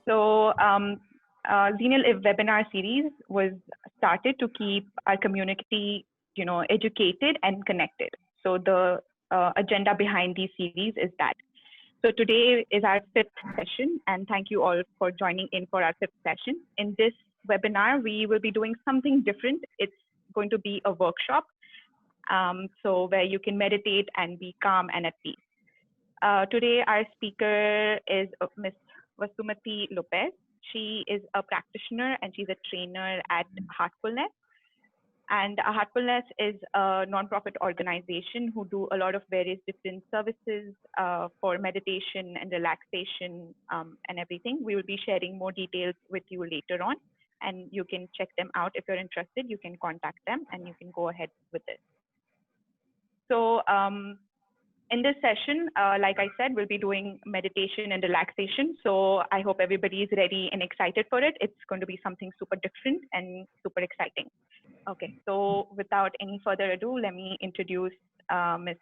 So Xenial webinar series was started to keep our community, educated and connected. So the agenda behind these series is that. So today is our 5th session, and thank you all for joining in for our 5th session. In this webinar, we will be doing something different. It's going to be a workshop, so where you can meditate and be calm and at peace. Today, our speaker is Ms. Vasumathi Lopez. She is a practitioner and she's a trainer at Heartfulness. And Heartfulness is a nonprofit organization who do a lot of various different services for meditation and relaxation and everything. We will be sharing more details with you later on, and you can check them out. If you're interested, you can contact them and you can go ahead with this. So in this session, like I said, we'll be doing meditation and relaxation. So I hope everybody is ready and excited for it. It's going to be something super different and super exciting. Okay, so without any further ado, let me introduce Mrs.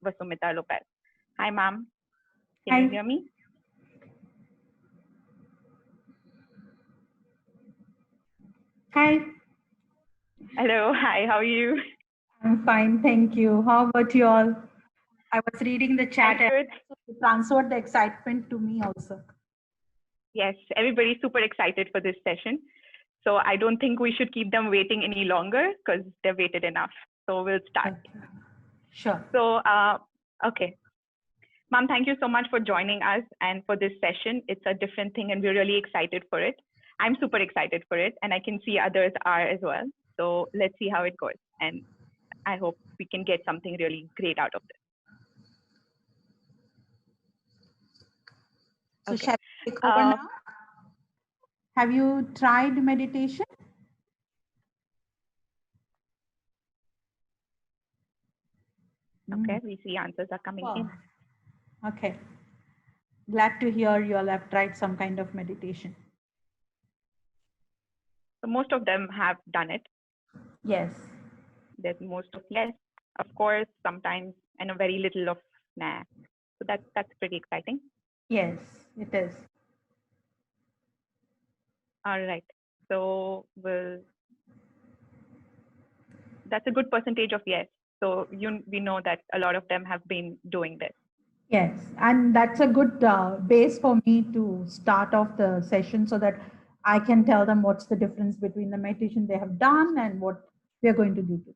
Vasumathi Lopez. Hi, ma'am. Can you hear me? Hi. Hello. Hi. How are you? I'm fine, thank you. How about you all? I was reading the chat and it transferred the excitement to me also. Yes, everybody's super excited for this session. So I don't think we should keep them waiting any longer because they've waited enough. So we'll start. Okay. Sure. So, okay. Ma'am, thank you so much for joining us and for this session. It's a different thing and we're really excited for it. I'm super excited for it and I can see others are as well. So let's see how it goes. And I hope we can get something really great out of this. So okay. Shall we take over now? Have you tried meditation? Okay, we see answers are coming in. Okay. Glad to hear you all have tried some kind of meditation. So most of them have done it. Yes. There's most of yes, of course, sometimes, and a very little of nah. So that's pretty exciting. Yes, it is. All right. So that's a good percentage of yes. So we know that a lot of them have been doing this. Yes, and that's a good base for me to start off the session so that I can tell them what's the difference between the meditation they have done and what we are going to do today.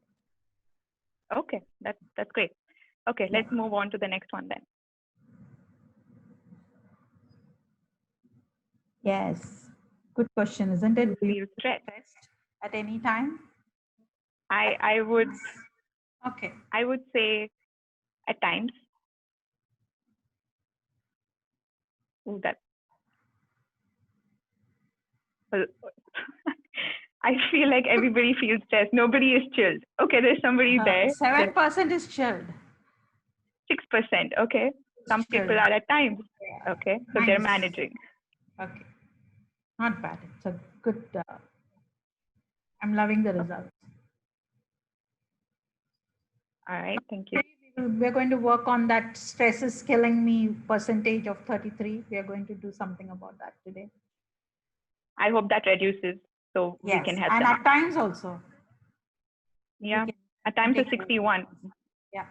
Okay, that's great. Okay, let's move on to the next one then. Yes, good question, isn't it? Do you feel stressed at any time? I would. Okay. I would say at times. Ooh, that. Well, I feel like everybody feels stressed. Nobody is chilled. Okay, there's somebody there. 7% is chilled. 6%. Okay. Some people are at times. Okay, so they're managing. Okay, not bad. It's a good. I'm loving the results. All right, thank you. We're going to work on that stress is killing me percentage of 33. We are going to do something about that today. I hope that reduces so we can help them. And at times also. Yeah, at times it's 61. Yeah.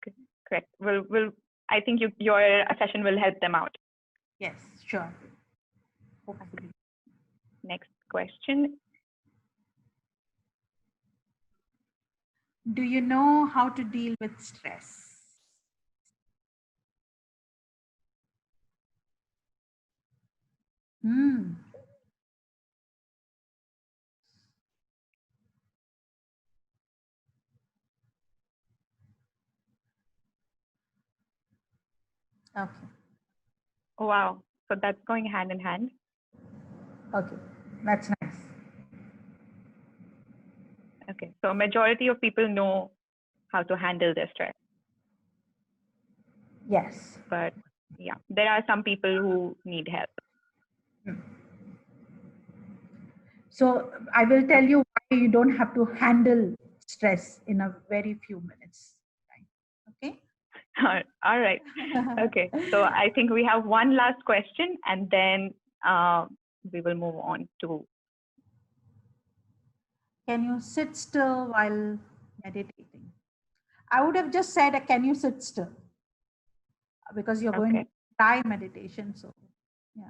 Okay, correct. I think your session will help them out. Yes, sure. Hopefully. Next question. Do you know how to deal with stress? Okay. Oh, wow. So that's going hand in hand. Okay, that's nice. Okay, so majority of people know how to handle their stress. Yes. But yeah, there are some people who need help. So I will tell you why you don't have to handle stress in a very few minutes. Okay. All right. Okay. So I think we have one last question, and then we will move on to. Can you sit still while meditating? I would have just said, can you sit still? Because you're going to try meditation. So, yeah.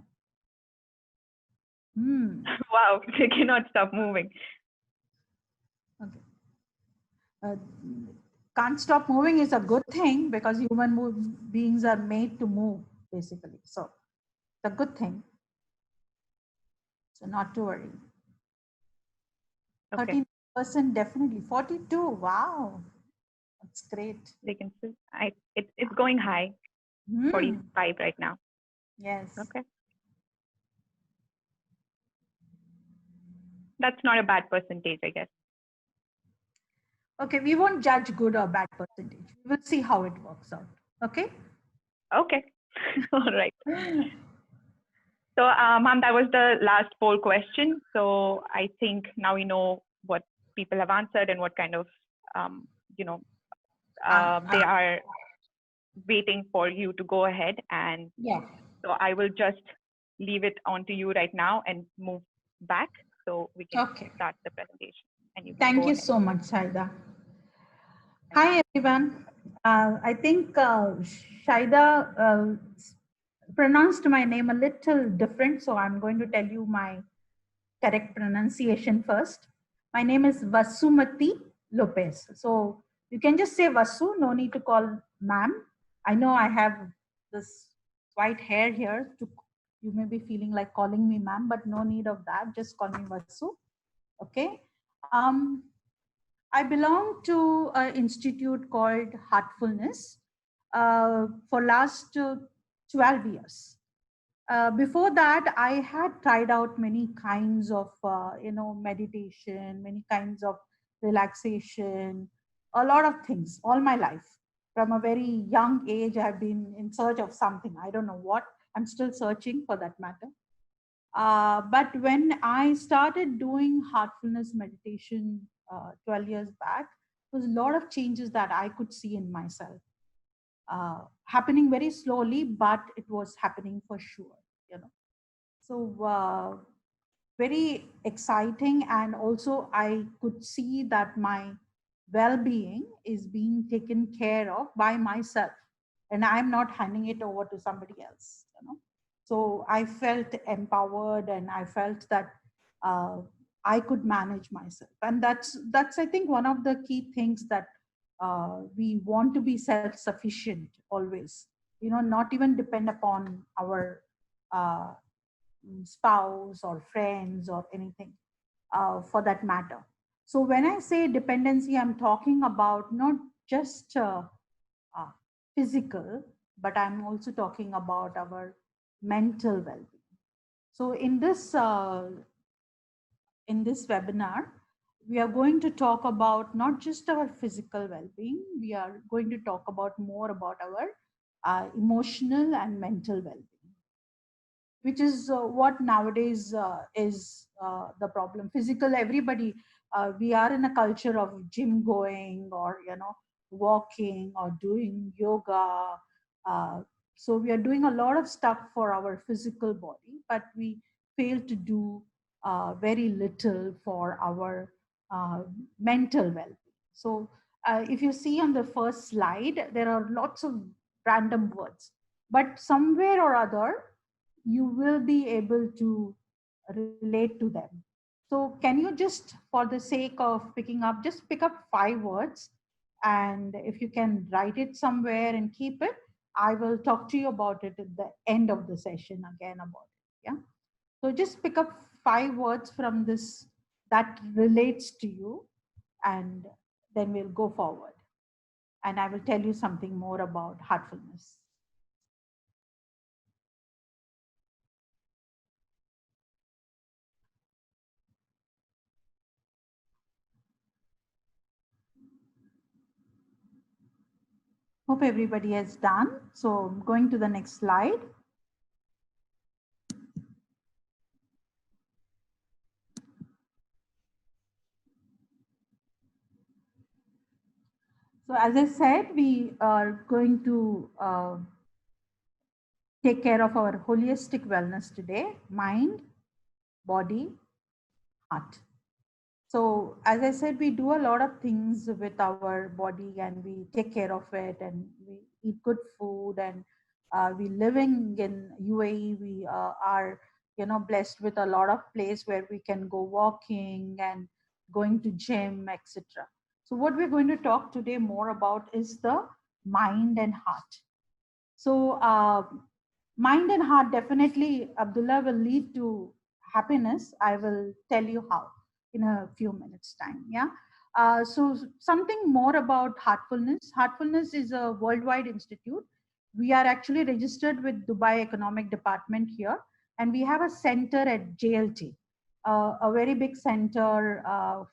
Wow, they cannot stop moving. Okay. Can't stop moving is a good thing because human beings are made to move, basically. So, it's a good thing. So, not to worry. 13% definitely. 42. Wow. That's great. They can still, it's going high. 45 right now. Yes. Okay. That's not a bad percentage, I guess. Okay, we won't judge good or bad percentage. We'll see how it works out. Okay? Okay. All right. So, ma'am, that was the last poll question. So I think now we know what people have answered and what kind of, they are waiting for you to go ahead. And so I will just leave it on to you right now and move back so we can start the presentation. And you can Thank you so much, Shaida. Hi, everyone. I think Shaida pronounced my name a little different, so I'm going to tell you my correct pronunciation first. My name is Vasumathi Lopez. So you can just say Vasu, no need to call ma'am. I know I have this white hair here. You may be feeling like calling me ma'am, but no need of that. Just call me Vasu. Okay. I belong to an institute called Heartfulness for last 12 years. Before that, I had tried out many kinds of, meditation, many kinds of relaxation, a lot of things all my life. From a very young age, I've been in search of something. I don't know what. I'm still searching for that matter. But when I started doing heartfulness meditation 12 years back, there was a lot of changes that I could see in myself. Happening very slowly, but it was happening for sure. So very exciting, and also I could see that my well-being is being taken care of by myself, and I'm not handing it over to somebody else. So I felt empowered, and I felt that I could manage myself, and that's I think one of the key things that we want to be self-sufficient always. Not even depend upon our uh, spouse or friends or anything for that matter. So when I say dependency, I'm talking about not just uh, physical, but I'm also talking about our mental well-being. So in this webinar, we are going to talk about not just our physical well-being, we are going to talk about more about our emotional and mental well-being, which is what nowadays is the problem. Physical, everybody, we are in a culture of gym going, or walking, or doing yoga. So we are doing a lot of stuff for our physical body, but we fail to do very little for our mental well-being. So if you see on the first slide, there are lots of random words, but somewhere or other you will be able to relate to them. So can you just, for the sake of picking up, just pick up 5 words, and if you can write it somewhere and keep it, I will talk to you about it at the end of the session again about it. Yeah. So just pick up 5 words from this that relates to you, and then we'll go forward. And I will tell you something more about heartfulness. Hope everybody has done. So I'm going to the next slide. So So as I said, we are going to take care of our holistic wellness today: mind, body, heart. So as I said, we do a lot of things with our body, and we take care of it, and we eat good food, and we living in UAE. We are, blessed with a lot of place where we can go walking and going to gym, etc. So what we're going to talk today more about is the mind and heart. So mind and heart, definitely, Abdullah, will lead to happiness. I will tell you how in a few minutes time. Yeah. So something more about heartfulness. Heartfulness is a worldwide institute. We are actually registered with Dubai Economic Department here, and we have a center at JLT, a very big center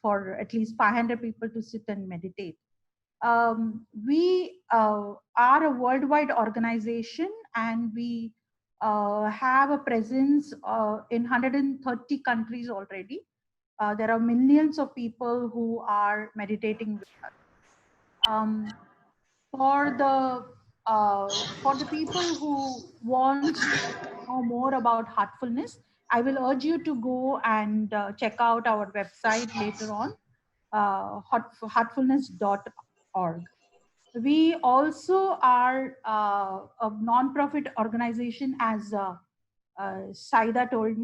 for at least 500 people to sit and meditate. We are a worldwide organization, and we have a presence in 130 countries already. There are millions of people who are meditating with us. Um, for the for the people who wants to know more about heartfulness, I will urge you to go and check out our website later on, heartfulness.org. We also are a non-profit organization, as Saida told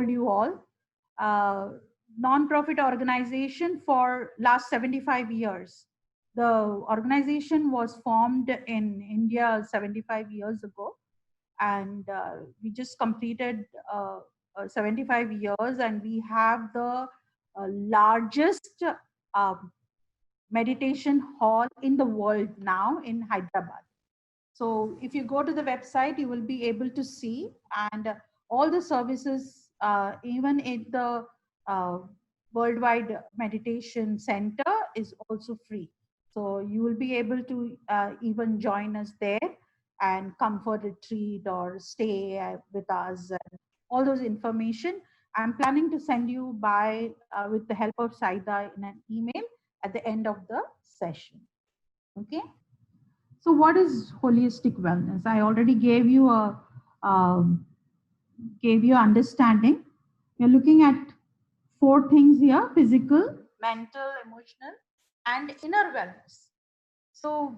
you all. Non-profit organization for last 75 years. The organization was formed in India 75 years ago, and we just completed 75 years, and we have the largest meditation hall in the world now in Hyderabad. So if you go to the website, you will be able to see, and all the services, even in the uh, worldwide meditation center, is also free. So you will be able to even join us there and come for retreat or stay with us, and all those information I'm planning to send you by with the help of Saida in an email at the end of the session. Okay. So what is holistic wellness? I already um, gave you understanding. We're looking at four things here: physical, mental, emotional, and inner wellness. So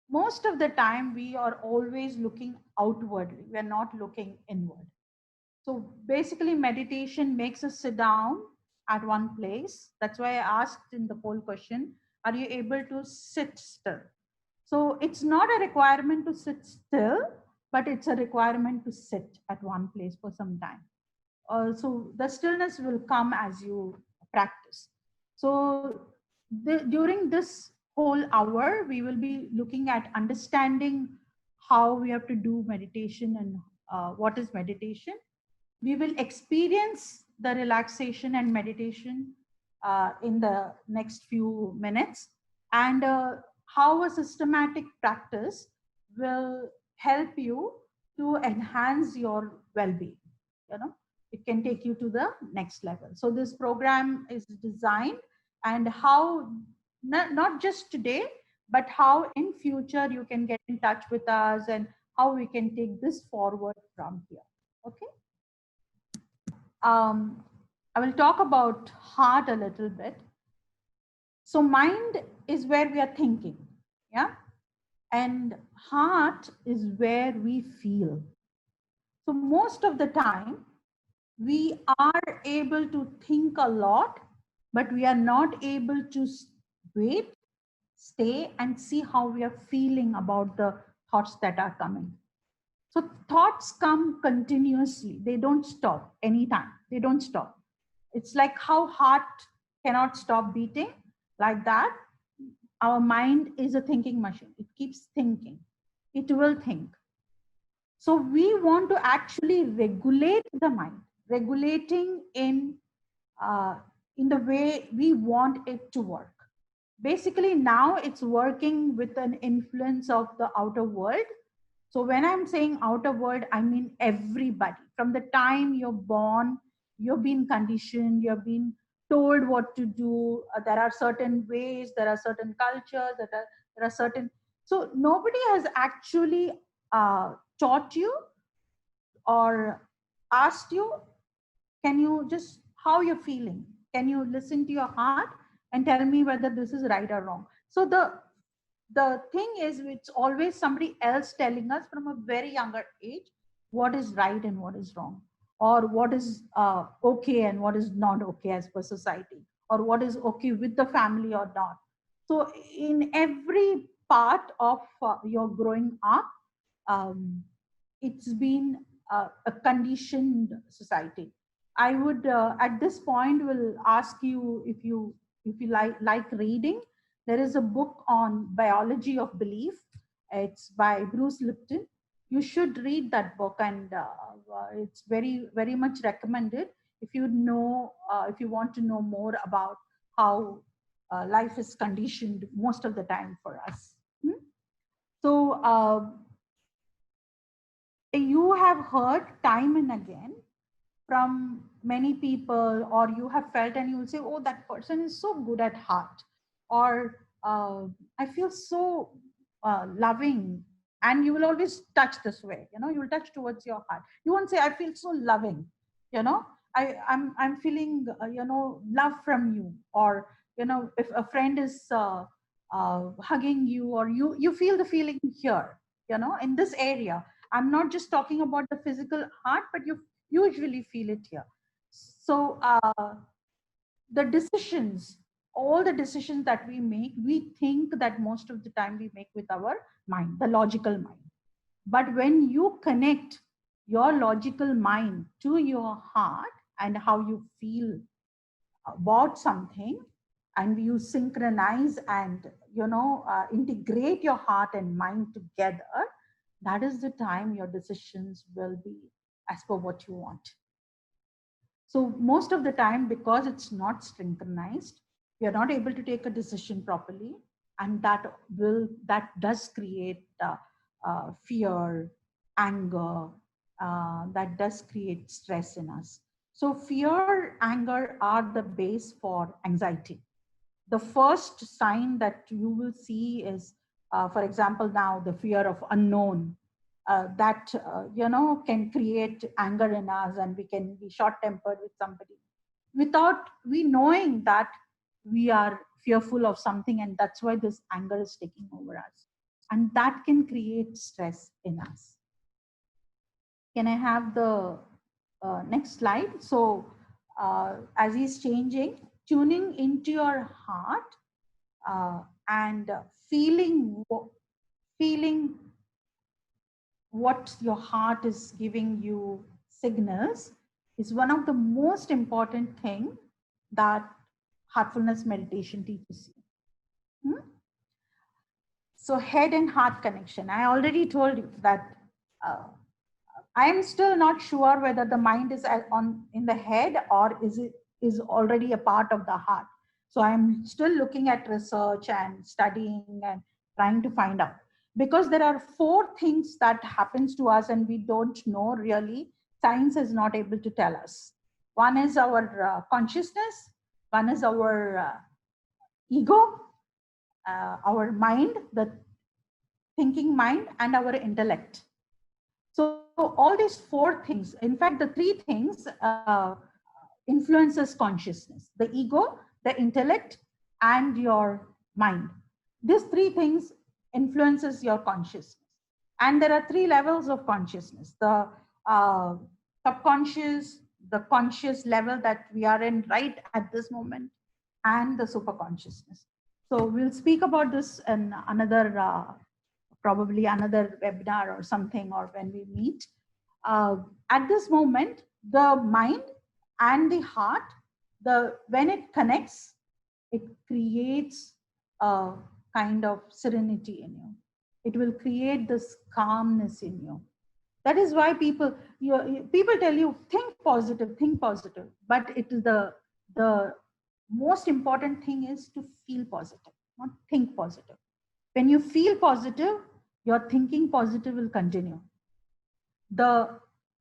most of the time we are always looking outwardly. We're not looking inward. So basically, meditation makes us sit down at one place. That's why I asked in the poll question, are you able to sit still? So it's not a requirement to sit still, but it's a requirement to sit at one place for some time. So the stillness will come as you practice. So during this whole hour, we will be looking at understanding how we have to do meditation, and what is meditation. We will experience the relaxation and meditation in the next few minutes, and how a systematic practice will help you to enhance your well-being. It can take you to the next level. So this program is designed, and how not just today, but how in future you can get in touch with us, and how we can take this forward from here. Okay. um, I will talk about heart a little bit. So mind is where we are thinking, yeah, and heart is where we feel. So most of the time we are able to think a lot, but we are not able to wait, stay, and see how we are feeling about the thoughts that are coming. So thoughts come continuously. They don't stop anytime. They don't stop. It's like how heart cannot stop beating, like that. Our mind is a thinking machine. It keeps thinking. It will think. So we want to actually regulate the mind, regulating in the way we want it to work. Basically, now it's working with an influence of the outer world. So when I'm saying outer world, I mean everybody. From the time you're born, you've been conditioned, you've been told what to do. There are certain ways, there are certain cultures, there are certain. So nobody has actually taught you or asked you, can you just, how you're feeling? Can you listen to your heart and tell me whether this is right or wrong? So the thing is, it's always somebody else telling us from a very younger age what is right and what is wrong, or what is okay and what is not okay as per society, or what is okay with the family or not. So in every part of your growing up, um, it's been a conditioned society. I would at this point will ask you, if you like reading, there is a book on biology of belief. It's by Bruce Lipton. You should read that book, and it's very much recommended if you know, if you want to know more about how life is conditioned most of the time for us. So you have heard time and again from many people, or you have felt and you will say, oh, that person is so good at heart, or I feel so loving. And you will always touch this way, you know, you will touch towards your heart. You won't say, I feel so loving, you know, I'm feeling you know, love from you. Or you know, if a friend is hugging you, or you feel the feeling here, you know, in this area. I'm not just talking about the physical heart, but you usually feel it here. So the decisions, all the decisions that we make, we think that most of the time we make with our mind, the logical mind. But when you connect your logical mind to your heart and how you feel about something, and you synchronize and, you know, integrate your heart and mind together, that is the time your decisions will be as per what you want. So most of the time, because it's not synchronized, you're not able to take a decision properly, and that does create fear, anger, that does create stress in us. So fear, anger are the base for anxiety. The first sign that you will see is, for example, now the fear of unknown, that you know, can create anger in us, and we can be short tempered with somebody without we knowing that we are fearful of something, and that's why this anger is taking over us, and that can create stress in us. Can I have the next slide? So as he's changing, tuning into your heart, and feeling what your heart is giving you signals is one of the most important thing that heartfulness meditation teaches you. So head and heart connection, I already told you that uh, I am still not sure whether the mind is on in the head, or is already a part of the heart. So I'm still looking at research and studying and trying to find out, because there are 4 things that happens to us and we don't know really. Science is not able to tell us. One is our consciousness, one is our ego, our mind, the thinking mind, and our intellect. So all these 4 things, in fact, the 3 things influences consciousness: the ego, the intellect, and your mind. These 3 things influences your consciousness. And there are 3 levels of consciousness: the subconscious, the conscious level that we are in right at this moment, and the superconsciousness. So we'll speak about this in another probably another webinar or something, or when we meet. At this moment, the mind and the heart, when it connects, it creates a kind of serenity in you. It will create this calmness in you. That is why people tell you, think positive. But it is the most important thing is to feel positive, not think positive. When you feel positive, your thinking positive will continue. The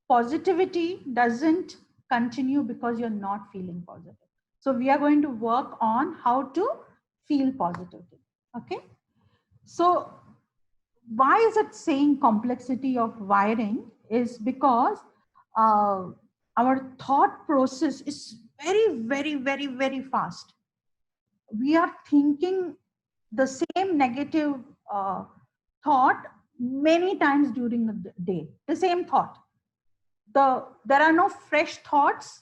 positivity doesn't continue because you're not feeling positive. So we are going to work on how to feel positively. Okay. So why is it saying complexity of wiring is because our thought process is very fast. We are thinking the same negative thought many times during the day, the same thought. There are no fresh thoughts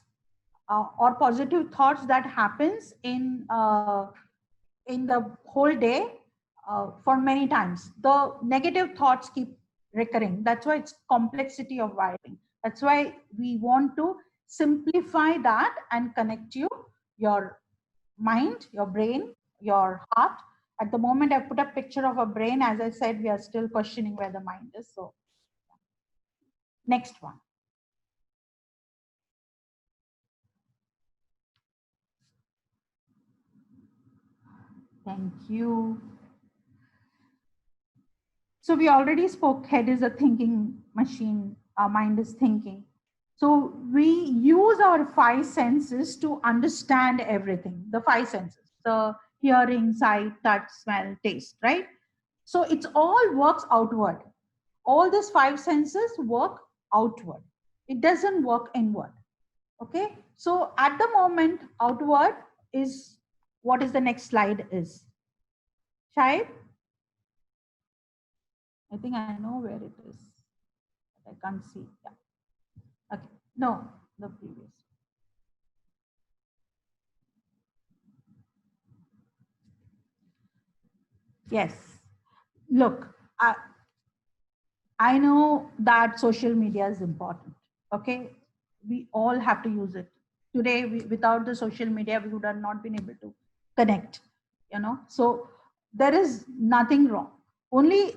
or positive thoughts that happens in the whole day for many times. The negative thoughts keep recurring. That's why it's complexity of wiring. That's why we want to simplify that and connect your mind, your brain, your heart. At the moment I put a picture of a brain. As I said, we are still questioning where the mind is. So next one. Thank you. So we already spoke, head is a thinking machine, our mind is thinking. So we use our five senses to understand everything, the five senses, the hearing, sight, touch, smell, taste, right? So it's all works outward. All these five senses work outward. It doesn't work inward. Okay. So at the moment, outward is what is the next slide is. Shahid? I think I know where it is, but I can't see. Yeah. Okay. No, the previous. Yes. Look, I know that social media is important. Okay. We all have to use it. Today, without the social media, we would have not been able to connect, you know. So there is nothing wrong. Only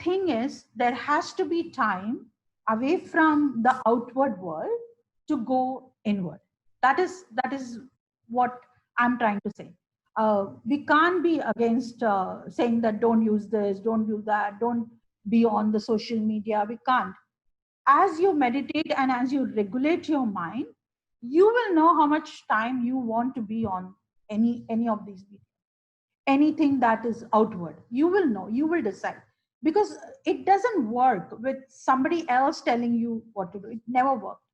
thing is there has to be time away from the outward world to go inward. That is what I'm trying to say. We can't be against saying that don't use this, don't do that, don't be on the social media. We can't. As you meditate and as you regulate your mind, you will know how much time you want to be on any of these videos. Anything that is outward, you will know, you will decide, because it doesn't work with somebody else telling you what to do. It never works,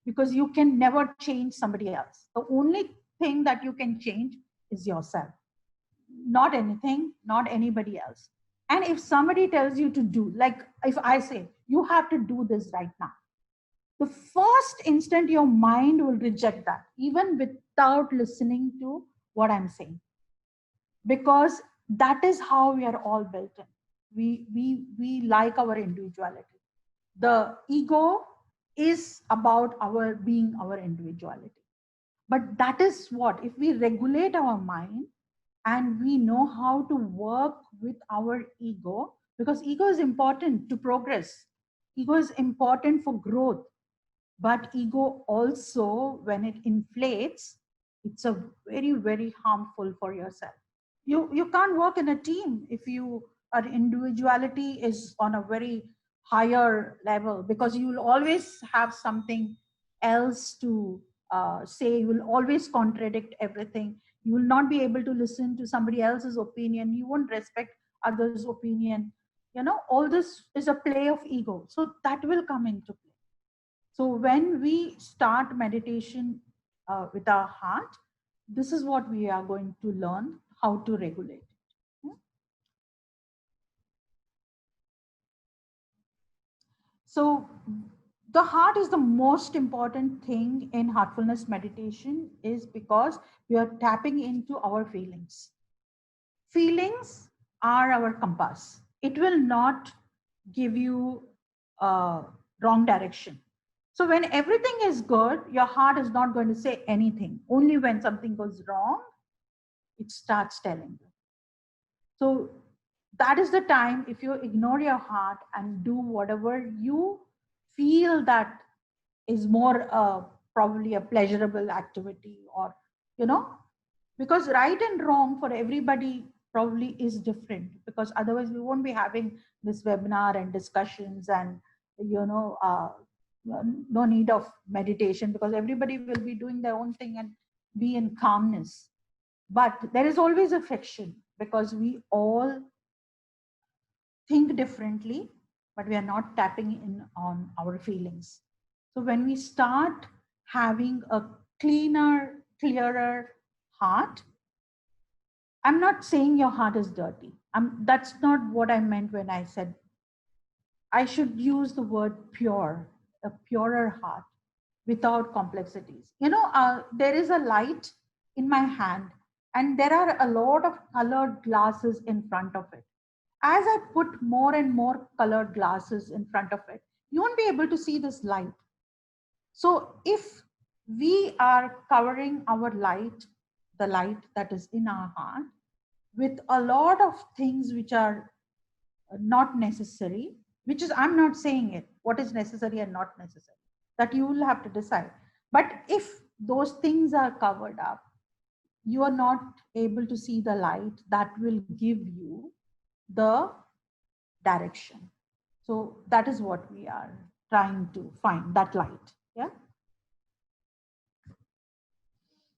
because you can never change somebody else. The only thing that you can change is yourself, not anything, not anybody else. And if somebody tells you to do, like if I say you have to do this right now, the first instant your mind will reject that, even without listening to what I'm saying, because that is how we are all built in. We like our individuality. The ego is about our being our individuality. But that is what, if we regulate our mind and we know how to work with our ego, because ego is important to progress, ego is important for growth, but ego also, when it inflates, it's a very harmful for yourself. You can't work in a team if your individuality is on a very higher level, because you will always have something else to say. You will always contradict everything. You will not be able to listen to somebody else's opinion. You won't respect others' opinion. You know, all this is a play of ego, so that will come into play. So when we start meditation with our heart, this is what we are going to learn, how to regulate. So the heart is the most important thing in heartfulness meditation, is because we are tapping into our feelings. Feelings are our compass. It will not give you wrong direction. So when everything is good, your heart is not going to say anything. Only when something goes wrong, it starts telling you. So that is the time, if you ignore your heart and do whatever you feel that is more probably a pleasurable activity, or, you know, because right and wrong for everybody probably is different, because otherwise we won't be having this webinar and discussions, and, you know, no need of meditation, because everybody will be doing their own thing and be in calmness. But there is always a friction because we all think differently, but we are not tapping in on our feelings. So when we start having a clearer heart, I'm not saying your heart is dirty. That's not what I meant when I said I should use the word pure, a purer heart without complexities. There is a light in my hand, and there are a lot of colored glasses in front of it. As I put more and more colored glasses in front of it, you won't be able to see this light. So if we are covering our light, the light that is in our heart, with a lot of things which are not necessary, which is, I'm not saying it, what is necessary and not necessary, that you will have to decide. But if those things are covered up, you are not able to see the light that will give you the direction. So that is what we are trying to find, that light. Yeah.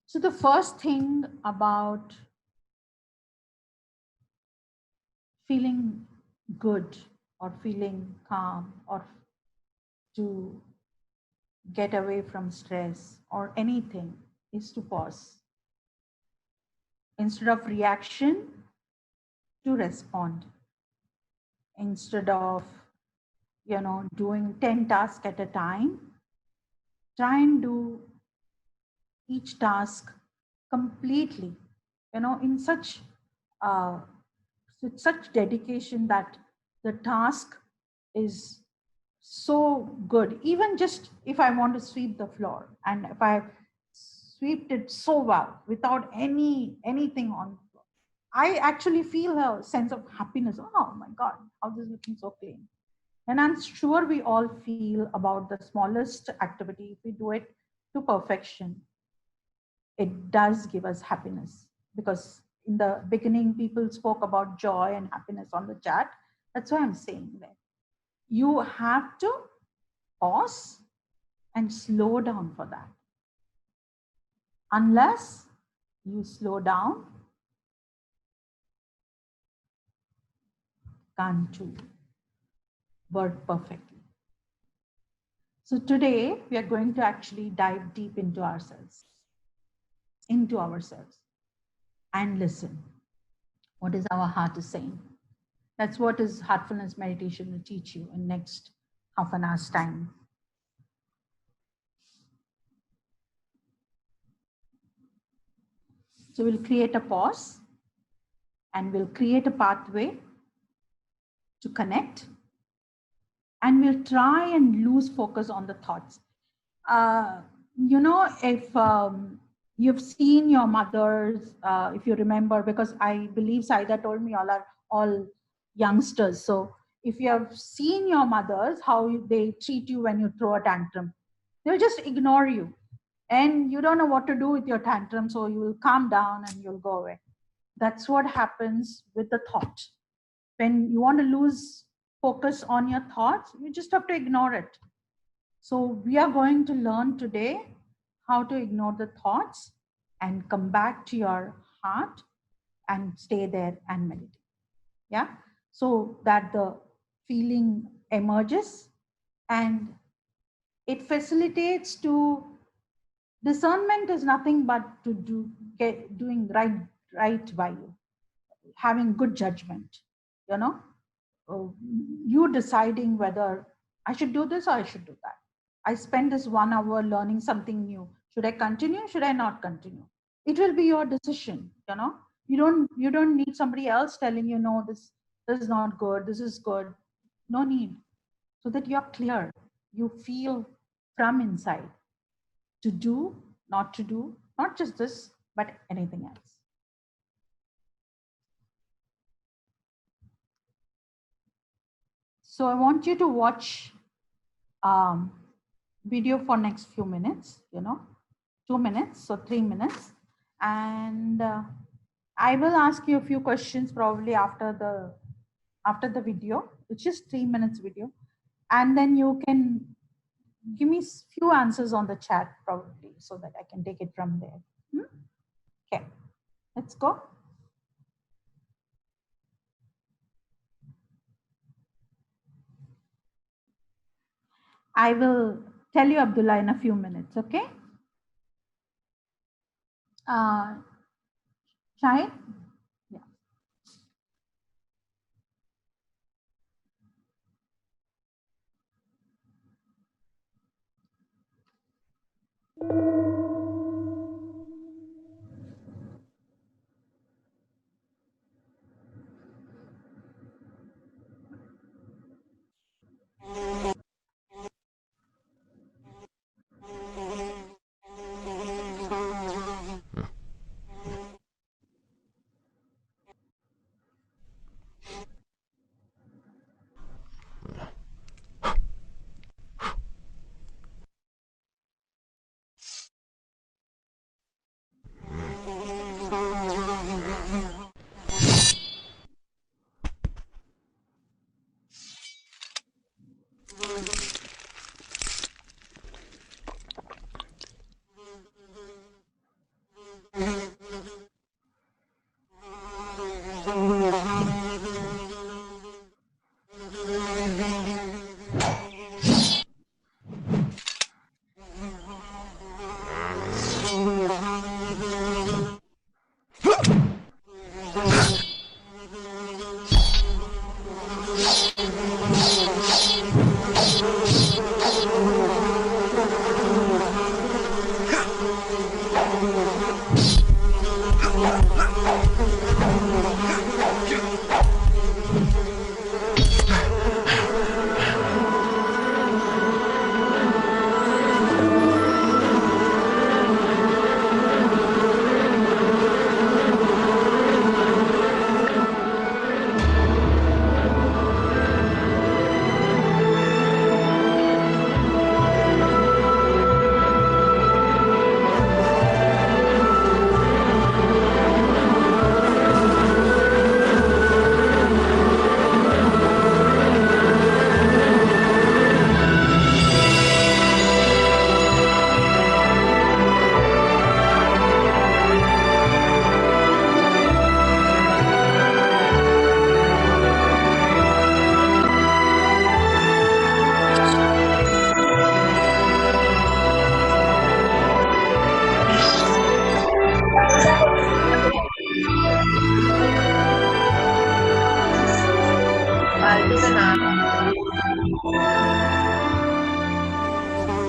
So the first thing about feeling good or feeling calm or to get away from stress or anything is to pause. Instead of reaction, to respond. Instead of doing 10 tasks at a time, try and do each task completely, in such with such dedication that the task is so good. Even just if I want to sweep the floor, and if I swept it so well without anything on the floor, I actually feel a sense of happiness. Oh my God, how this is looking so clean. And I'm sure we all feel about the smallest activity. If we do it to perfection, it does give us happiness. Because in the beginning, people spoke about joy and happiness on the chat. That's why I'm saying that you have to pause and slow down for that. Unless you slow down, can't you work perfectly. So today we are going to actually dive deep into ourselves and listen. What is our heart is saying? That's what is heartfulness meditation will teach you in next half an hour's time. So we'll create a pause and we'll create a pathway to connect, and we'll try and lose focus on the thoughts. If you've seen your mothers, if you remember, because I believe Saida told me all are all youngsters. So if you have seen your mothers, how they treat you when you throw a tantrum, they'll just ignore you. And you don't know what to do with your tantrum, so you will calm down and you'll go away. That's what happens with the thought. When you want to lose focus on your thoughts, you just have to ignore it. So we are going to learn today how to ignore the thoughts and come back to your heart and stay there and meditate. Yeah. So that the feeling emerges, and it facilitates to discernment is nothing but to doing right by you, having good judgment, you deciding whether I should do this or I should do that. I spend this 1 hour learning something new. Should I continue? Should I not continue? It will be your decision. You don't need somebody else telling you, no, this is not good, this is good. No need. So that you're clear, you feel from inside to do, not to do, not just this, but anything else. So I want you to watch video for next few minutes, 2 minutes, so 3 minutes. And I will ask you a few questions probably after the video. It's just 3 minutes video. And then you can give me few answers on the chat probably so that I can take it from there. Okay, let's go. I will tell you, Abdullah, in a few minutes, okay? Shahid? Yeah.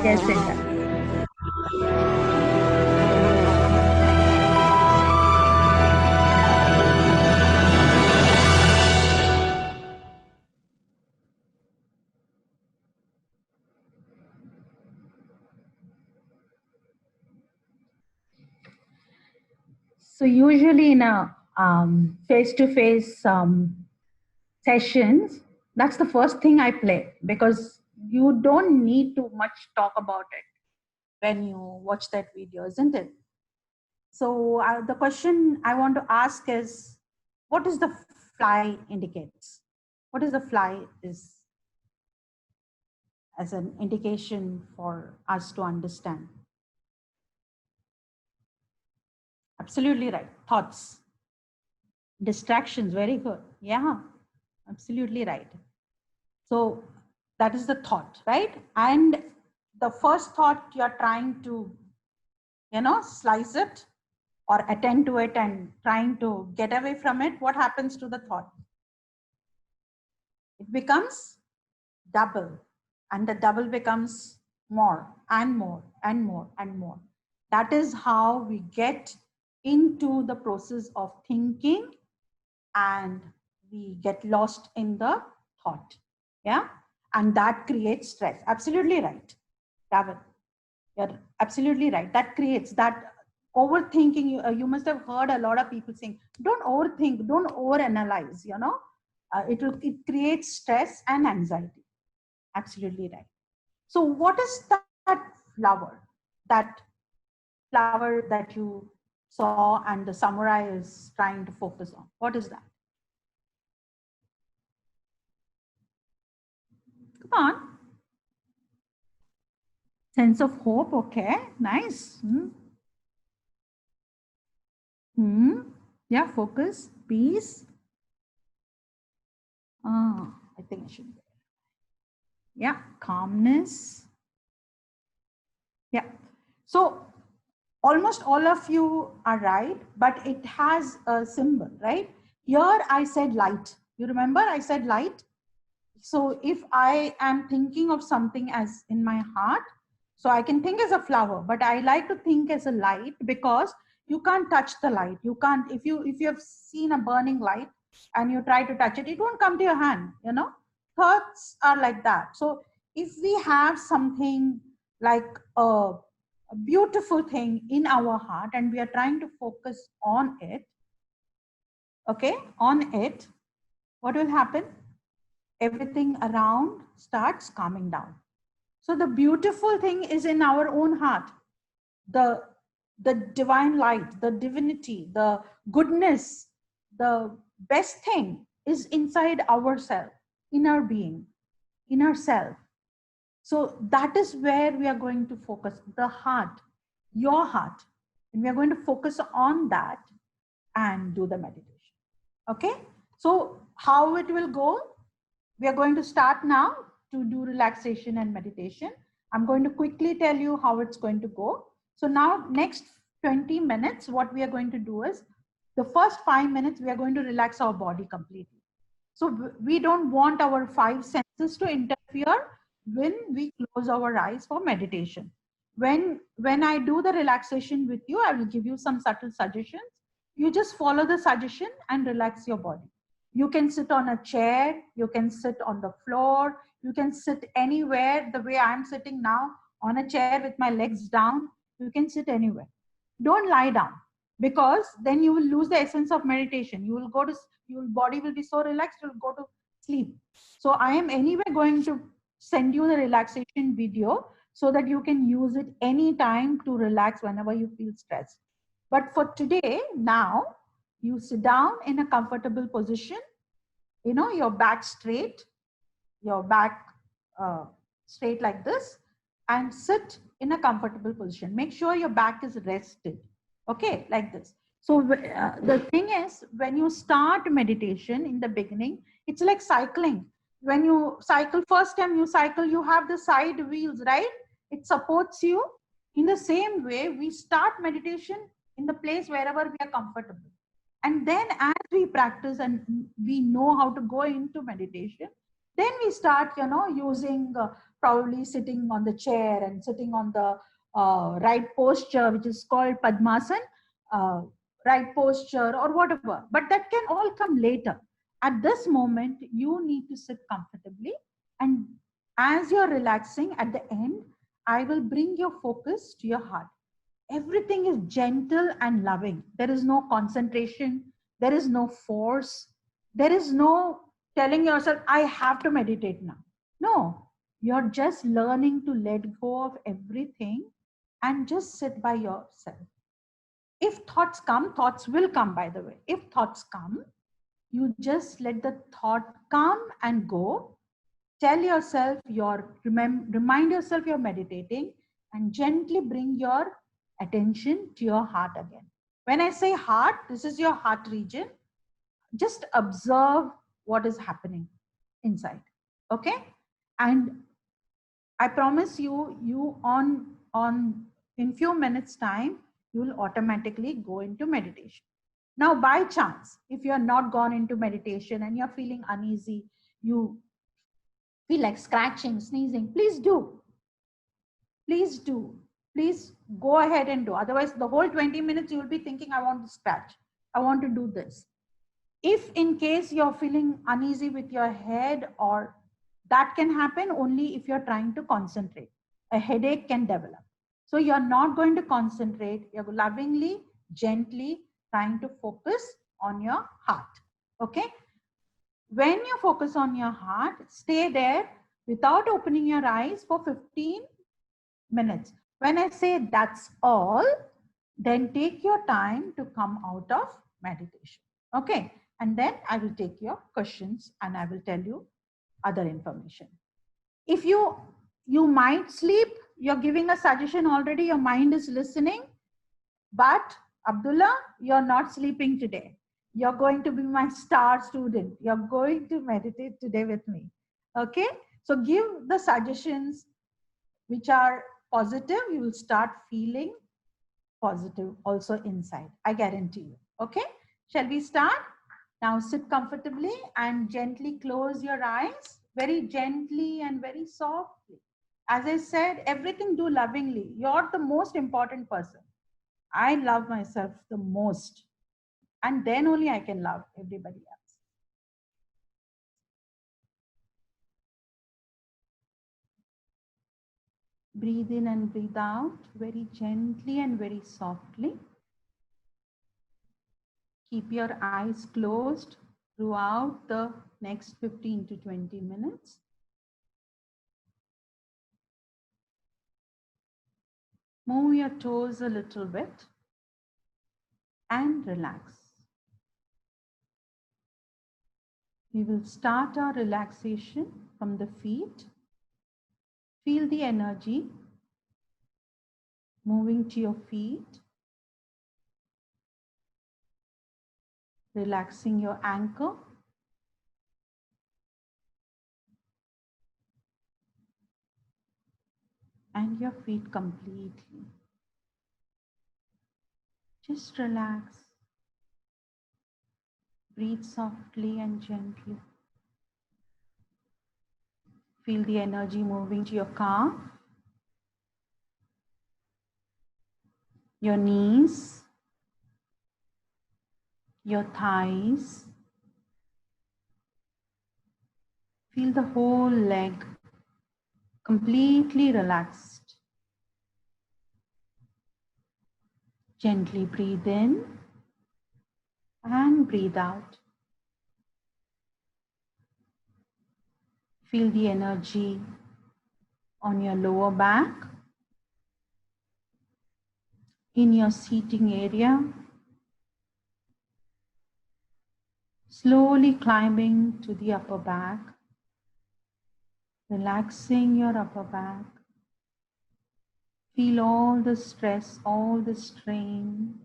Yes, it does. So usually in a face-to-face sessions, that's the first thing I play because you don't need to much talk about it when you watch that video, isn't it? So the question I want to ask is, what is the fly indicates? What is the fly is as an indication for us to understand? Absolutely right. Thoughts, distractions, very good. Yeah, absolutely right. So that is the thought, right? And the first thought you're trying to, slice it or attend to it and trying to get away from it, what happens to the thought? It becomes double, and the double becomes more and more and more and more. That is how we get into the process of thinking and we get lost in the thought. Yeah. And that creates stress. Absolutely right, David. You're absolutely right. That creates that overthinking. You must have heard a lot of people saying, don't overthink, don't overanalyze, it creates stress and anxiety. Absolutely right. So what is that flower, that flower that you saw and the samurai is trying to focus on? What is that? Come on. Sense of hope. Okay, nice. Yeah, focus, peace. I think I should. Yeah, calmness. Yeah. So almost all of you are right, but it has a symbol, right? Here I said light. You remember I said light? So if I am thinking of something as in my heart, so I can think as a flower, but I like to think as a light because you can't touch the light. You can't, if you have seen a burning light and you try to touch it, it won't come to your hand, you know? Thoughts are like that. So if we have something like a beautiful thing in our heart and we are trying to focus on it, okay, on it, what will happen? Everything around starts calming down. So the beautiful thing is in our own heart. The divine light, the divinity, the goodness, the best thing is inside ourselves, in our being, in ourself. So that is where we are going to focus, the heart, your heart. And we are going to focus on that and do the meditation. Okay? So how it will go? We are going to start now to do relaxation and meditation. I'm going to quickly tell you how it's going to go. So now next 20 minutes, what we are going to do is the first 5 minutes, we are going to relax our body completely. So we don't want our five senses to interfere when we close our eyes for meditation. When I do the relaxation with you, I will give you some subtle suggestions. You just follow the suggestion and relax your body. You can sit on a chair, you can sit on the floor, you can sit anywhere the way I'm sitting now on a chair with my legs down. You can sit anywhere. Don't lie down because then you will lose the essence of meditation. You will go to, your body will be so relaxed, you'll go to sleep. So I am anyway going to send you the relaxation video so that you can use it anytime to relax whenever you feel stressed. But for today, now, you sit down in a comfortable position, you know, your back straight, your back straight like this, and sit in a comfortable position. Make sure your back is rested, okay, like this. So the thing is, when you start meditation in the beginning, it's like cycling. When you cycle, first time you cycle, you have the side wheels, right? It supports you. In the same way, we start meditation in the place wherever we are comfortable. And then as we practice and we know how to go into meditation, then we start, you know, using probably sitting on the chair and sitting on the right posture, which is called Padmasan, uh, right posture or whatever. But that can all come later. At this moment, you need to sit comfortably. And as you're relaxing at the end, I will bring your focus to your heart. Everything is gentle and loving. There is no concentration. There is no force. There is no telling yourself, I have to meditate now. No, you're just learning to let go of everything and just sit by yourself. If thoughts come, thoughts will come, by the way. If thoughts come, you just let the thought come and go. Tell yourself remind yourself you're meditating and gently bring your attention to your heart again. When I say heart, this is your heart region. Just observe what is happening inside. Okay? And I promise you, on in few minutes time, you will automatically go into meditation. Now, by chance, if you are not gone into meditation and you're feeling uneasy, you feel like scratching, sneezing, please do. Please do. Please go ahead and do. Otherwise, the whole 20 minutes you will be thinking, I want to scratch. I want to do this. If in case you're feeling uneasy with your head, or that can happen only if you're trying to concentrate. A headache can develop. So you're not going to concentrate. You're lovingly, gently trying to focus on your heart. Okay? When you focus on your heart, stay there without opening your eyes for 15 minutes. When I say that's all, then take your time to come out of meditation. Okay. And then I will take your questions and I will tell you other information. If you might sleep, you're giving a suggestion already, your mind is listening, but Abdullah, you're not sleeping today. You're going to be my star student. You're going to meditate today with me. Okay? So give the suggestions which are positive. You will start feeling positive also inside. I guarantee you. Okay? Shall we start? Now sit comfortably and gently close your eyes. Very gently and very softly. As I said, everything do lovingly. You're the most important person. I love myself the most. And then only I can love everybody else. Breathe in and breathe out very gently and very softly. Keep your eyes closed throughout the next 15 to 20 minutes. Move your toes a little bit and relax. We will start our relaxation from the feet. Feel the energy moving to your feet, relaxing your ankle, and your feet completely. Just relax. Breathe softly and gently. Feel the energy moving to your calf, your knees, your thighs. Feel the whole leg completely relaxed. Gently breathe in and breathe out. Feel the energy on your lower back, in your seating area, slowly climbing to the upper back, relaxing your upper back. Feel all the stress, all the strain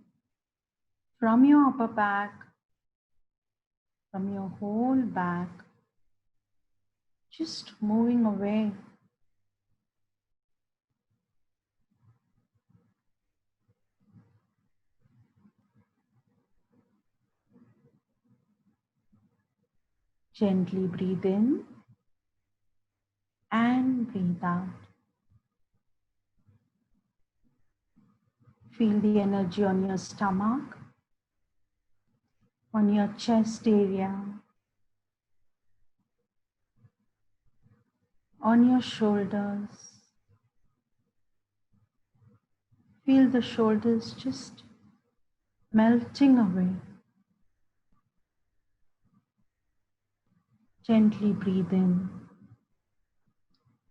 from your upper back, from your whole back, just moving away. Gently breathe in and breathe out. Feel the energy on your stomach, on your chest area, on your shoulders. Feel the shoulders just melting away. Gently breathe in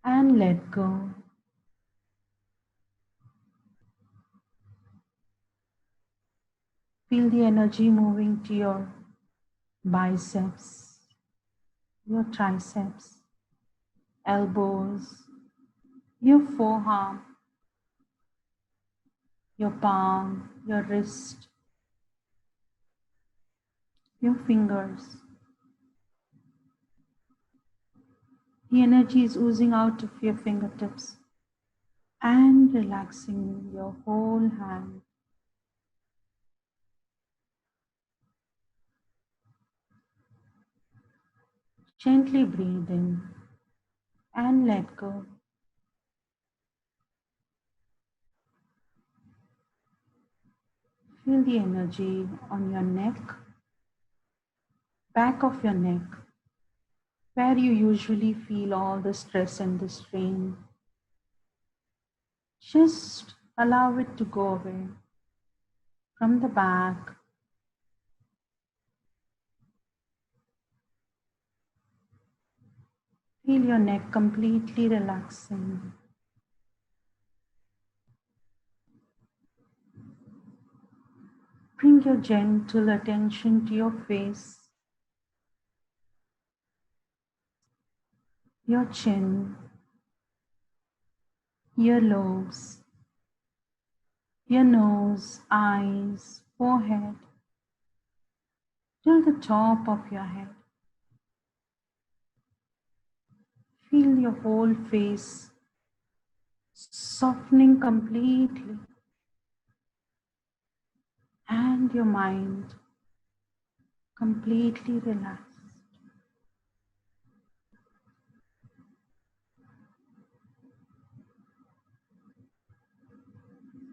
and let go. Feel the energy moving to your biceps, your triceps, elbows, your forearm, your palm, your wrist, your fingers. The energy is oozing out of your fingertips and relaxing your whole hand. Gently breathe in and let go. Feel the energy on your neck, back of your neck, where you usually feel all the stress and the strain. Just allow it to go away from the back. Feel your neck completely relaxing. Bring your gentle attention to your face, your chin, earlobes, your nose, eyes, forehead, till the top of your head. Feel your whole face softening completely, and your mind completely relaxed.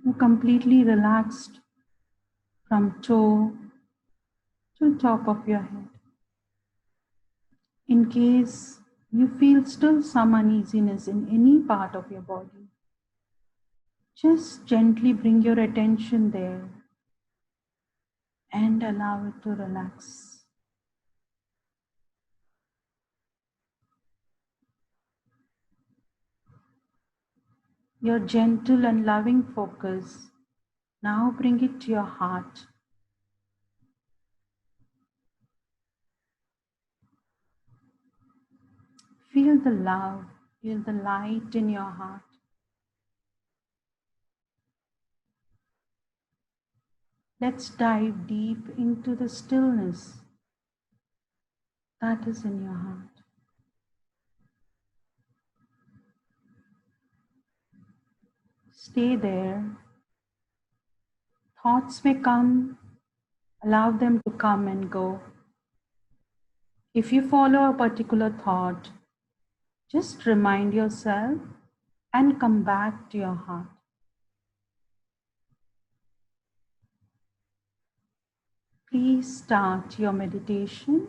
You're completely relaxed from toe to top of your head. In case you feel still some uneasiness in any part of your body, just gently bring your attention there and allow it to relax. Your gentle and loving focus, now bring it to your heart. Feel the love, feel the light in your heart. Let's dive deep into the stillness that is in your heart. Stay there. Thoughts may come, allow them to come and go. If you follow a particular thought, just remind yourself and come back to your heart. Please start your meditation.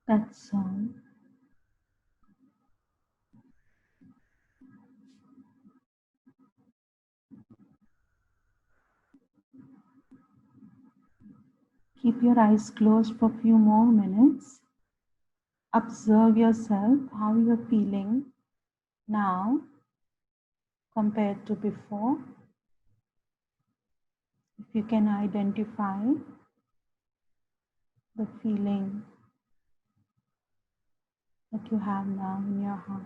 That's all. Keep your eyes closed for a few more minutes. Observe yourself, how you're feeling now compared to before. If you can identify the feeling that you have now in your heart.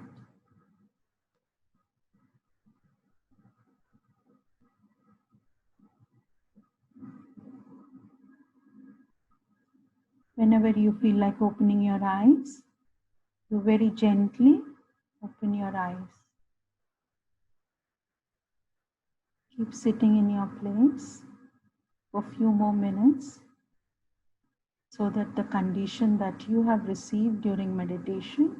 Whenever you feel like opening your eyes, you very gently open your eyes. Keep sitting in your place for a few more minutes so that the condition that you have received during meditation,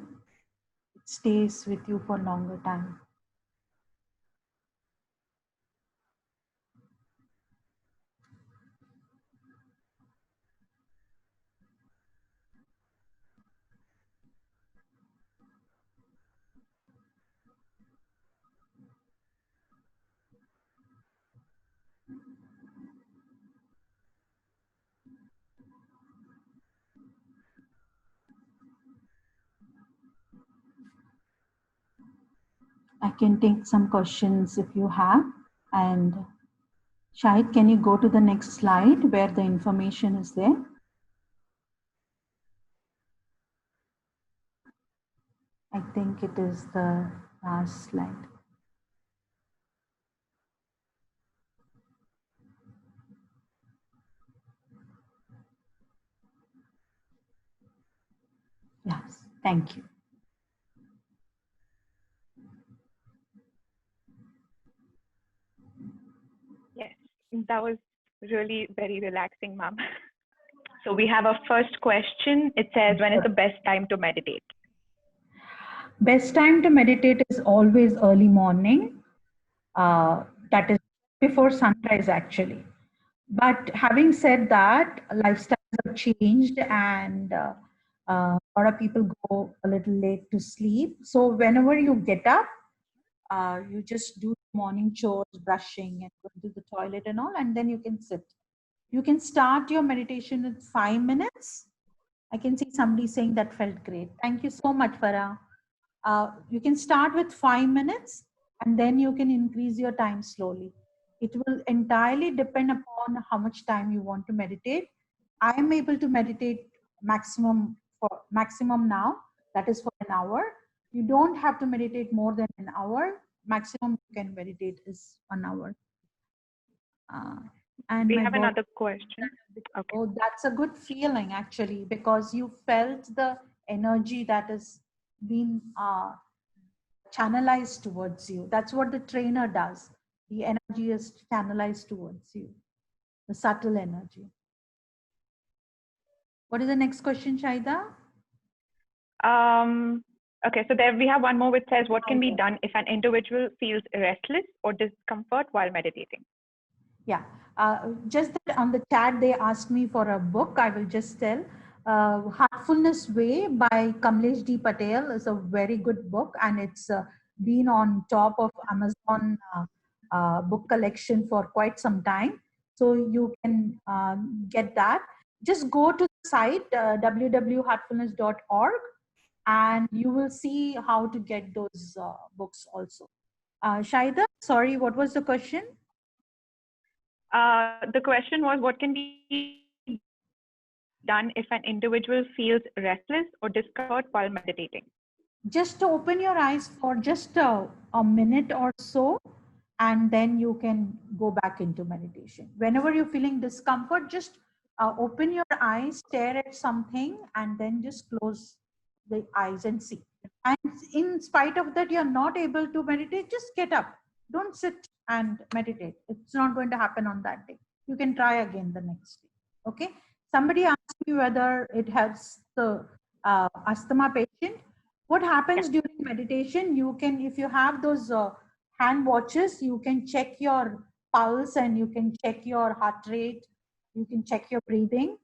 it stays with you for longer time. I can take some questions if you have. And Shahid, can you go to the next slide where the information is there? I think it is the last slide. Yes, thank you. Yes, that was really very relaxing, ma'am. So we have a first question. It says, when is the best time to meditate? Best time to meditate is always early morning. That is before sunrise, actually. But having said that, lifestyles have changed, and a lot of people go a little late to sleep. So whenever you get up, you just do morning chores, brushing, and go to the toilet and all, and then you can sit. You can start your meditation in 5 minutes. I can see somebody saying that felt great. Thank you so much, Farah. You can start with 5 minutes, and then you can increase your time slowly. It will entirely depend upon how much time you want to meditate. I am able to meditate maximum now, that is for an hour. You don't have to meditate more than an hour. Maximum you can meditate is 1 hour. And We my have body, another question. Okay. oh, that's a good feeling actually, because you felt the energy that is being channelized towards you. That's what the trainer does. The energy is channelized towards you, the subtle energy. What is the next question, Shaida? Okay, so there we have one more which says, what can be done if an individual feels restless or discomfort while meditating? Yeah, just that on the chat they asked me for a book. I will just tell. Heartfulness Way by Kamlesh D. Patel is a very good book, and it's been on top of Amazon book collection for quite some time. So you can get that. Just go to the site www.heartfulness.org, and you will see how to get those books also. Shaida, sorry, what was the question? The question was, what can be done if an individual feels restless or discomfort while meditating? Just open your eyes for just a minute or so, and then you can go back into meditation. Whenever you're feeling discomfort, just open your eyes, stare at something, and then just close the eyes and see. And in spite of that, you're not able to meditate, just get up. Don't sit and meditate. It's not going to happen on that day. You can try again the next day. Okay. Somebody asked me whether it helps the asthma patient. What happens during meditation? You can, if you have those hand watches, you can check your pulse and you can check your heart rate. You can check your breathing.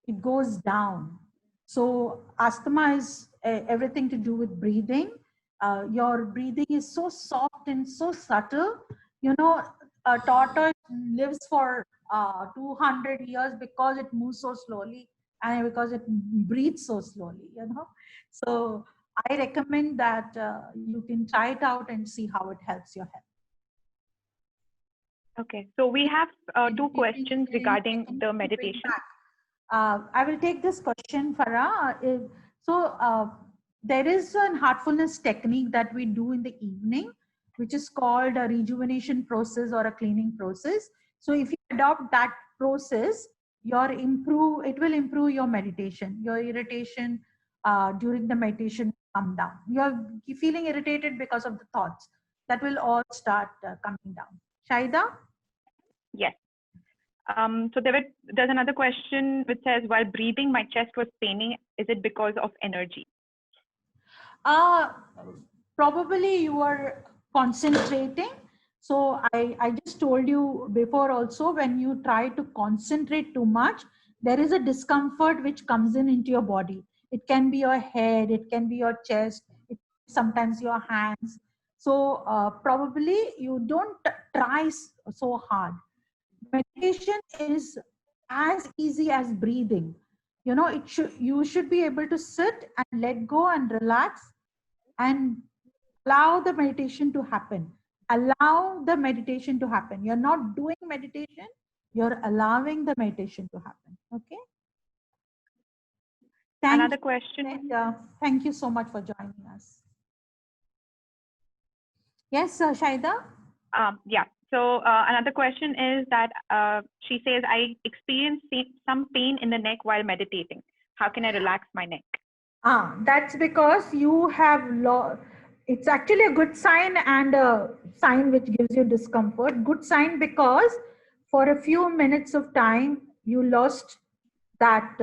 It goes down. So asthma is everything to do with breathing. Your breathing is so soft and so subtle. You know, a tortoise lives for 200 years because it moves so slowly and because it breathes so slowly, you know. So I recommend that you can try it out and see how it helps your health. Okay, so we have two questions I regarding can the keep it meditation. back. I will take this question, Farah. There is an heartfulness technique that we do in the evening, which is called a rejuvenation process or a cleaning process. So if you adopt that process, it will improve your meditation, your irritation during the meditation will come down. You're feeling irritated because of the thoughts that will all start coming down. Shaida? Yes. So there's another question which says, while breathing, my chest was paining. Is it because of energy? Uh, Probably you are concentrating. So I just told you before also, when you try to concentrate too much, there is a discomfort which comes into your body. It can be your head, it can be your chest, sometimes your hands. So probably you don't try so hard. Meditation is as easy as breathing. You know, you should be able to sit and let go and relax and allow the meditation to happen. Allow the meditation to happen. You're not doing meditation, you're allowing the meditation to happen. Okay. Thank Another you. question. Thank you so much for joining us. Yes, Shaida. Yeah. So another question is that she says, I experienced some pain in the neck while meditating. How can I relax my neck? That's because you have it's actually a good sign and a sign which gives you discomfort. Good sign because for a few minutes of time you lost that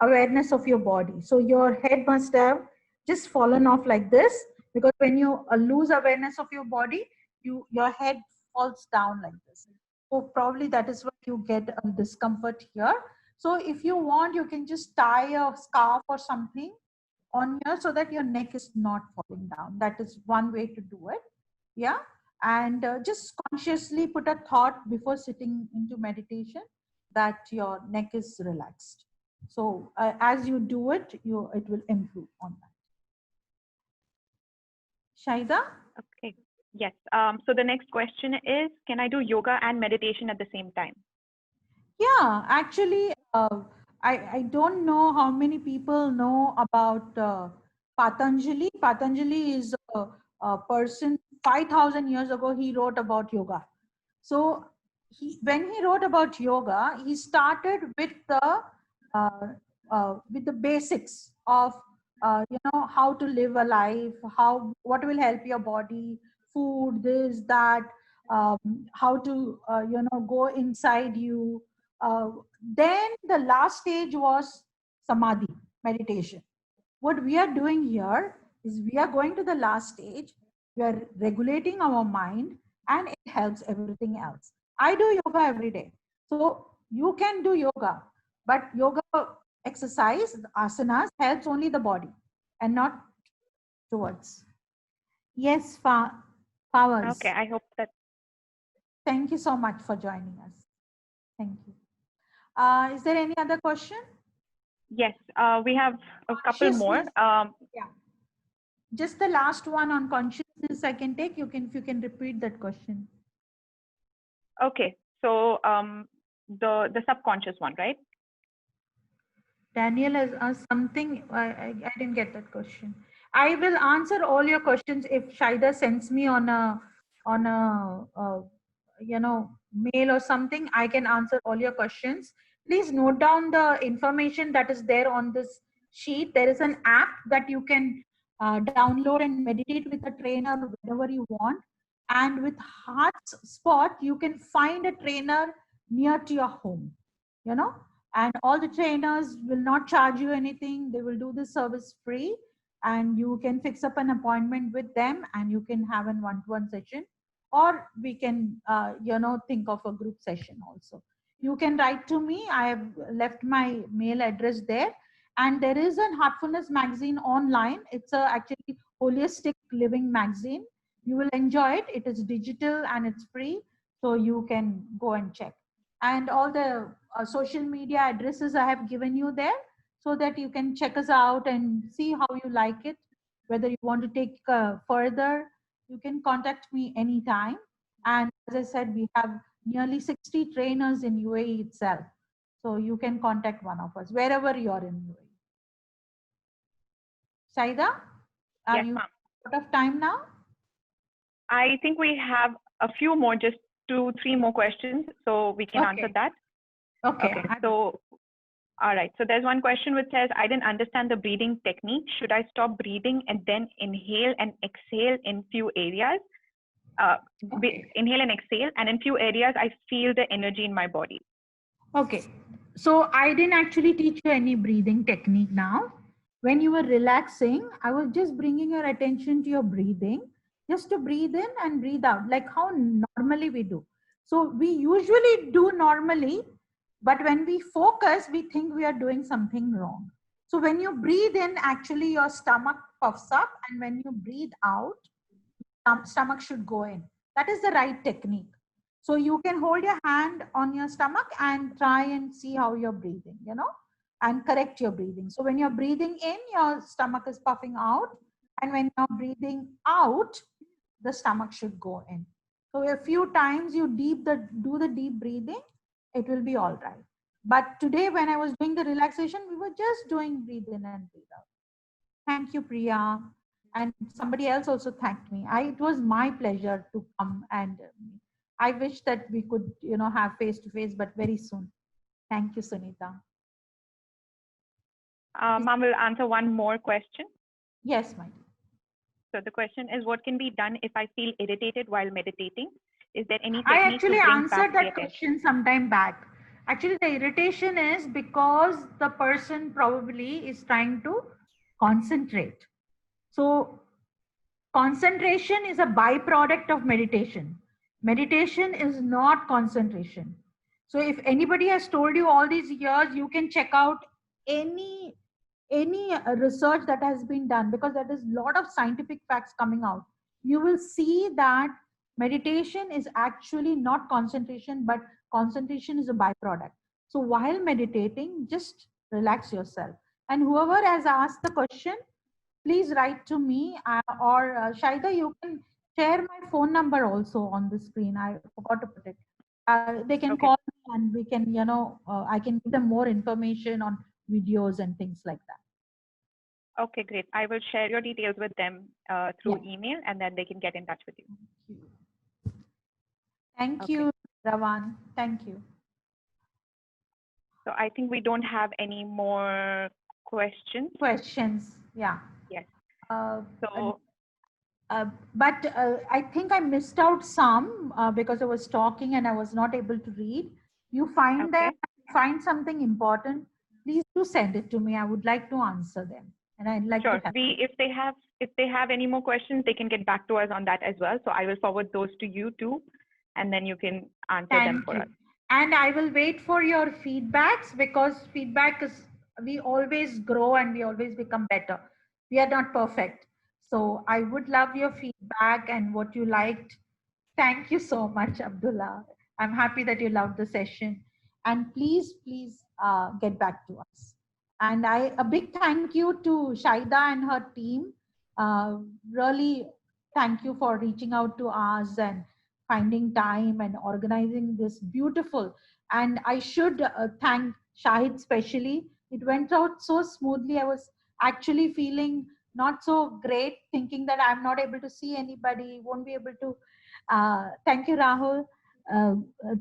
awareness of your body. So your head must have just fallen off like this, because when you lose awareness of your body, your head falls down like this. So probably that is why you get a discomfort here. So if you want, you can just tie a scarf or something on here so that your neck is not falling down. That is one way to do it. Yeah. And just consciously put a thought before sitting into meditation that your neck is relaxed. So as you do it, it will improve on that. Shaida? Okay. Yes. So the next question is, can I do yoga and meditation at the same time? Yeah, actually, I don't know how many people know about Patanjali. Patanjali is a person 5,000 years ago, he wrote about yoga. So when he wrote about yoga, he started with the basics of how to live a life, what will help your body, food, this, that, how to go inside you. Then the last stage was samadhi, meditation. What we are doing here is we are going to the last stage. We are regulating our mind, and it helps everything else. I do yoga every day. So you can do yoga, but yoga exercise, the asanas, helps only the body and not towards. Yes, powers. Okay. I hope that. Thank you so much for joining us. Thank you. Is there any other question? Yes. We have a couple more. Yeah. Just the last one on consciousness I can take. If you can repeat that question. Okay. So the subconscious one, right? Daniel has asked something. I didn't get that question. I will answer all your questions if Shaida sends me on a mail or something. I can answer all your questions. Please note down the information that is there on this sheet. There is an app that you can download and meditate with a trainer whenever you want. And with Heartspot, you can find a trainer near to your home. You know, and all the trainers will not charge you anything. They will do the service free, and you can fix up an appointment with them, and you can have a one-to-one session, or we can think of a group session also. You can write to me. I have left my mail address there, And there is an Heartfulness magazine online. It's a actually holistic living magazine. You will enjoy it. It is digital and it's free, so you can go and check. And all the social media addresses I have given you there, so that you can check us out and see how you like it. Whether you want to take further, you can contact me anytime. And as I said, we have nearly 60 trainers in UAE itself. So you can contact one of us wherever you are in UAE. Saida, are Yes, you ma'am. out of time now? I think we have a few more, just 2-3 more questions, so we can answer that. Okay. So, all right. So there's one question which says, I didn't understand the breathing technique. Should I stop breathing and then inhale and exhale in few areas? Inhale and exhale, and in few areas, I feel the energy in my body. Okay. So I didn't actually teach you any breathing technique now. When you were relaxing, I was just bringing your attention to your breathing, just to breathe in and breathe out, like how normally we do. So we usually do normally, but when we focus, we think we are doing something wrong. So when you breathe in, actually your stomach puffs up, and when you breathe out, stomach should go in. That is the right technique. So you can hold your hand on your stomach and try and see how you're breathing, and correct your breathing. So when you're breathing in, your stomach is puffing out. And when you're breathing out, the stomach should go in. So a few times you do the deep breathing, it will be all right. But today when I was doing the relaxation, we were just doing breathe in and breathe out. Thank you, Priya. And somebody else also thanked me. It was my pleasure to come, and I wish that we could, have face to face, but very soon. Thank you, Sunita. Ma'am will answer one more question. Yes, my dear. So the question is, what can be done if I feel irritated while meditating? Is there any technique I actually to bring answered back that question some time back. Actually, the irritation is because the person probably is trying to concentrate. So concentration is a byproduct of meditation. Meditation is not concentration. So if anybody has told you all these years, you can check out any research that has been done, because there is a lot of scientific facts coming out. You will see that meditation is actually not concentration, but concentration is a byproduct. So while meditating, just relax yourself. And whoever has asked the question, please write to me, or Shaida, you can share my phone number also on the screen. I forgot to put it. They can call me, and we can, I can give them more information on videos and things like that. Okay, great. I will share your details with them through email, and then they can get in touch with you. Thank you, Ravan. Thank you. So I think we don't have any more questions. Yeah. Yes. But I think I missed out some because I was talking and I was not able to read. You find them, find something important, please do send it to me. I would like to answer them, and I'd like to help. If they have any more questions, they can get back to us on that as well. So I will forward those to you too, and then you can answer them for us. And I will wait for your feedbacks, because feedback is, we always grow and we always become better. We are not perfect. So I would love your feedback and what you liked. Thank you so much, Abdullah. I'm happy that you loved the session. And please get back to us. And a big thank you to Shaida and her team. Really, thank you for reaching out to us and finding time and organizing this beautiful. And I should thank Shahid specially. It went out so smoothly. I was actually feeling not so great, thinking that I'm not able to see anybody, won't be able to, thank you, Rahul,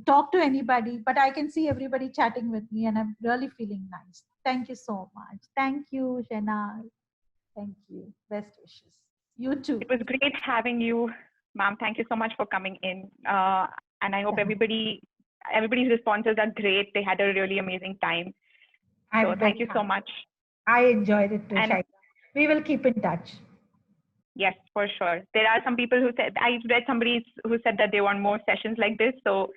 talk to anybody, but I can see everybody chatting with me, and I'm really feeling nice. Thank you so much. Thank you, Shenal. Thank you. Best wishes. You too. It was great having you, ma'am. Thank you so much for coming in. And I hope everybody's responses are great. They had a really amazing time. So thank you so much. I enjoyed it too, Shaida. We will keep in touch. Yes, for sure. There are some people who said, I read somebody who said that they want more sessions like this. So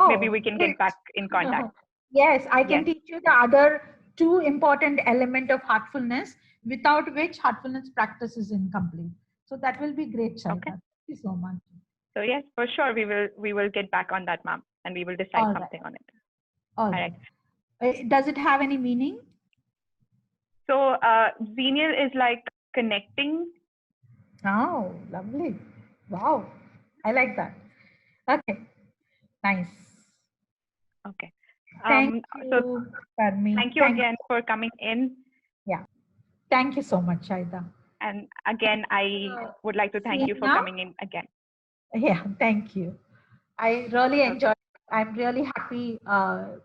maybe we can get back in contact. Yes, I can teach you the other two important element of heartfulness, without which heartfulness practice is incomplete. So that will be great, Shaida. Okay. Thank you so much. So yes, for sure, we will get back on that, ma'am, and we will decide All right. something on it. All right. Does it have any meaning? So Xenial is like connecting. Oh, lovely. Wow. I like that. Okay. Nice. Okay. Thank So you, Parmi. thank you again for coming in. Yeah. Thank you so much, Shaida. And again, I would like to thank you for coming in again. Yeah, thank you. I really enjoyed it. I'm really happy that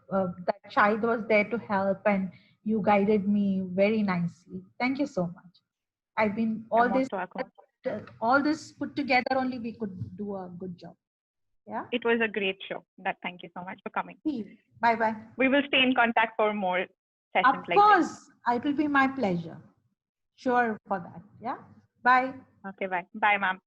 Shahid was there to help and you guided me very nicely. Thank you so much. I've been all this put together, only we could do a good job. Yeah. It was a great show. Thank you so much for coming. Bye bye. We will stay in contact for more sessions like this. Of course, it will be my pleasure. Sure for that. Yeah. Bye. Okay, bye. Bye, ma'am.